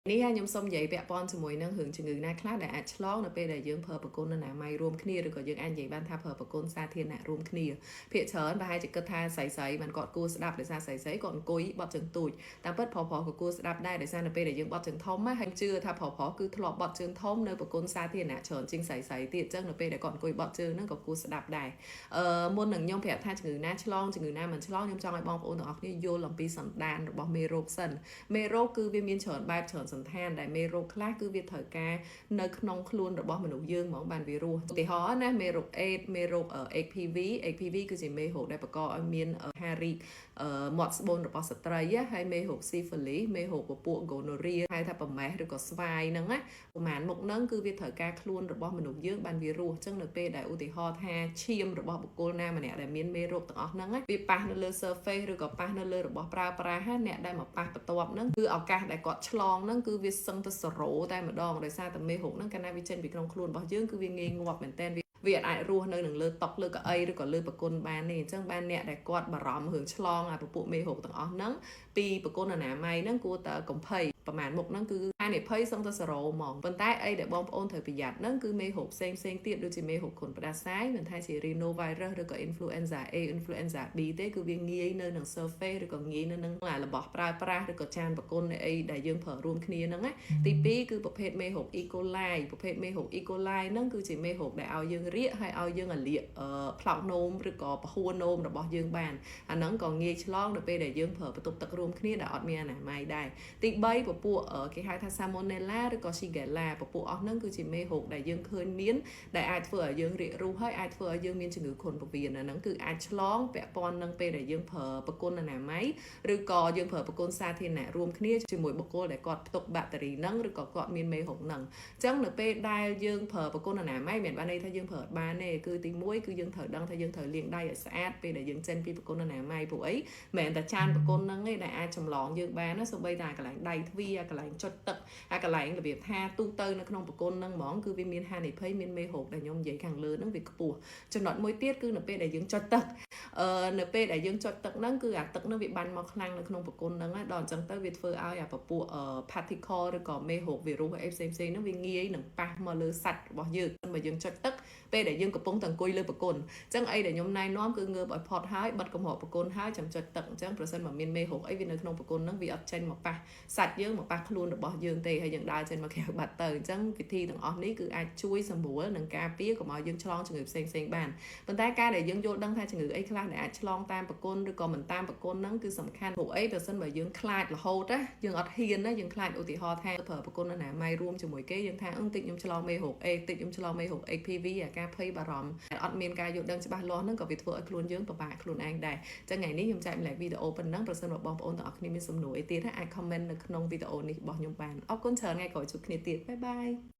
នេះហើយខ្ញុំសូមនិយាយពាក់ព័ន្ធជាមួយនឹងរឿងជំងឺណាខ្លះដែលអាចឆ្លងនៅពេលដែលយើងប្រើប្រគុណអនាម័យរួមគ្នាឬក៏យើងអាចនិយាយបានថាប្រើប្រគុណសាធារណៈរួមគ្នាភាគច្រើនប្រហែលជាគិតថាស្រីៗមិនគាត់គួរស្ដាប់ដោយសារស្រីៗគាត់អង្គុយបត់ជើងទូចតាមពិតប្រុសៗក៏គួរស្ដាប់ដែរដោយសារនៅពេលដែលយើងបត់ជើងធំណាហើយជឿថាប្រុសៗគឺធ្លាប់បត់ជើងធំនៅប្រគុណសាធារណៈច្រើនជាងស្រីៗទៀតអញ្ចឹងនៅពេលដែលគាត់អង្គុយបត់ជើងហ្នឹងក៏គួរស្ដាប់ដែរមុននឹងខ្ញុំប្រាប់ថាជំងឺណាឆ្លងជំងឺណាមិនឆ្លងខ្ញុំចង់ឲ្យបងប្អូនទាំងអស់គ្នាយល់អំពីសន្តានរបស់មេរោគសិនមេរោគគឺវាមានច្រើនបែបច្រើនសន្តានដែលមេរោគខ្លះគឺវាត្រូវការនៅក្នុងខ្លួនរបស់មនុស្សយើងហ្មងបានវារស់ឧទាហរណ៍ណាមេរោគអេដមេរោគ HPV គឺជាមេរោគដែលបង្កឲ្យមានហារីកមាត់ស្បូនរបស់ស្ត្រីហើយមេរោគស៊ីហ្វីលីសមេរោគពពួកហ្គូណូរីហៅថាប្រមេះឬក៏ស្វាយហ្នឹងណាប្រហែលមុខហ្នឹងគឺវាត្រូវការខ្លួនរបស់មនុស្សយើងបានវារស់អញ្ចឹងនៅពេលដែលឧទាហរណ៍ថាឈាមរបស់បុគ្គលណាម្នាក់ដែលមានមេរោគទាំងអស់ហ្នឹងវាប៉ះនៅលើ surface ឬក៏ប៉ះនៅលើរបស់ប្រើប្រាស់អ្នកដែលមកប៉ះបន្ទាប់ហ្នឹងគឺឱកាសដែលគាត់ឆ្លងហ្នឹងគឺវាសឹងទៅ0តែម្ដងដោយសារតែមេរោគហ្នឹងកាលណាវាចេញពីក្នុងខ្លួនរបស់យើងគឺវាងាយងាប់មែនតើវាអាចរស់នៅនឹងលើតុលើកៅអីឬក៏លើប្រគុណបានទេអញ្ចឹងបានអ្នកដែលគាត់បារម្ភរឿងឆ្លងពពួកមេរោគទាំងអស់ហ្នឹងពីប្រគុណអនាម័យហ្នឹងគួរតែកំភៃប្រហែលមុខហ្នឹងគឺហានិភ័យសឹងតែ0ហ្មងប៉ុន្តែអីដែលបងប្អូនត្រូវប្រយ័ត្នហ្នឹងគឺមេរោគផ្សេងទៀតដូចជាមេរោគគ្រុនផ្ដាសាយមិនថាជា rhinovirus ឬក៏ influenza A influenza B ទេគឺវាងាយនៅនឹង surface ឬក៏ងាយនៅនឹងរបស់ប្រើប្រាស់ឬក៏ចានប្រគុណអីដែលយើងប្រើរួមគ្នាហ្នឹងណាទី2គឺប្រភេទមេរោគ E. coli ប្រភេទមេរោគ E. coli ហ្នឹងគឺជាមេរោគដែលឲ្យយើងរាកហើយឲ្យយើងលាកផ្លោកនោមឬក៏ពហួរនោមរបស់យើងបានអាហ្នឹងក៏ងាយឆ្លងនៅពេលដែលយើងប្រើបន្ទប់ទឹករួមគ្នាដែលអត់មានអនាម័យដែរទី3ពពួកគេហៅថា Salmonella ឬក៏ Shigella ពពួកអស់ហ្នឹងគឺជាមេរោគដែលយើងឃើញមានដែលអាចធ្វើឲ្យយើងរាករូសហើយអាចធ្វើឲ្យយើងមានជំងឺគ្រុនពោះវៀនអាហ្នឹងគឺអាចឆ្លងពាក់ព័ន្ធនឹងពេលដែលយើងប្រើប្រគុណអនាម័យឬក៏យើងប្រើប្រគុណសាធារណៈរួមគ្នាជាមួយបុគ្គលដែលគាត់ផ្ទុកបាក់តេរីហ្នឹងឬក៏គាត់មានមេរោគហ្នឹងអញ្ចឹងនៅពេលដែលយើងប្រើប្រគុណអនាម័យមិនបានន័យថាយើងប្រើអត់បានទេគឺទី1គឺយើងត្រូវដឹងថាយើងត្រូវលាងដៃឲ្យស្អាតពេលដែលយើងចេញពីប្រគុណអនាម័យព្រោះអីមិនមែនតែចានប្រគុណហ្នឹងទេដែលអាចចម្លងយើងបានណាសូម្បីតែកន្លែងដៃទ្វារកន្លែងចុចទឹកកន្លែងរបៀបថាទូទៅនៅក្នុងប្រគុណហ្នឹងហ្មងគឺវាមានហានិភ័យមានមេរោគដែលខ្ញុំនិយាយខាងលើហ្នឹងវាខ្ពស់ចំណុចមួយទៀតគឺនៅពេលដែលយើងចុចទឹកនៅពេលដែលយើងចុចទឹកហ្នឹងគឺអាទឹកហ្នឹងវាបាញ់មកខ្លាំងនៅក្នុងប្រគុណហ្នឹងដល់អញ្ចឹងទៅវាធ្វើឲ្យអាពពួក particle ឬក៏មេរោគវីរុសអីផ្សេងហ្នឹងវាងាយនឹងប៉ះមកលើសាច់របស់យើងបើយើងចុចទឹកពេលដែលយើងកំពុងតែអង្គុយលើប្រគុណអញ្ចឹងអីដែលខ្ញុំណែនាំគឺងើបឲ្យផុតហើយបិទកំហកប្រគុណហើយចាំចុចទឹកអញ្ចឹងប្រសិនបើមានមេរោគអីវានៅក្នុងប្រគុណហ្នឹងវាអត់ចេញមកប៉ះសាច់យើងមកប៉ះខ្លួនរបស់យើងទេហើយយើងដើរចេញមកក្រៅបាត់ទៅអញ្ចឹងវិធីទាំងអស់នេះគឺអាចជួយសម្រួលនិងការពារកុំឲ្យយើងឆ្លងជំងឺផ្សេងបានប៉ុន្តែការដែលយើងយល់ដឹងថាជំងឺអីខ្លះដែលអាចឆ្លងតាមប្រគុណឬក៏មិនតាមប្រគុណហ្នឹងគឺសំខាន់ព្រោះអីបើសិនបើយើងខ្លាចរហូតណាយើងអត់ហ៊ានណាយើងខ្លាចឧទាហរណ៍ថាប្រើប្រគុណអនាម័យរួមជាមួយគេយើងថាតិចខ្ញុំឆ្លងមេរោគអេតិចខ្ញុំឆ្លងមេរោគ HPV អាការភ័យបារម្ភអត់មានការយល់ដឹងច្បាស់លាស់ហ្នឹងក៏វាធ្វើឲ្យខ្លួនយើងពិបាកខ្លួនឯងដែរអញ្ចឹងថ្ងៃនេះខ្ញុំចែកម្លែកវីដេអូប៉ុណ្ណឹងប្រសិនបើបងប្អូនទាំងអស់គ្នាមានសំណួរអីទៀតអាច comment នៅក្នុងវីដេអូនេះរបស់ខ្ញុំបានអរគុណច្រើនថ្ងៃក្រោយជួបគ្នាទៀតបាយបាយ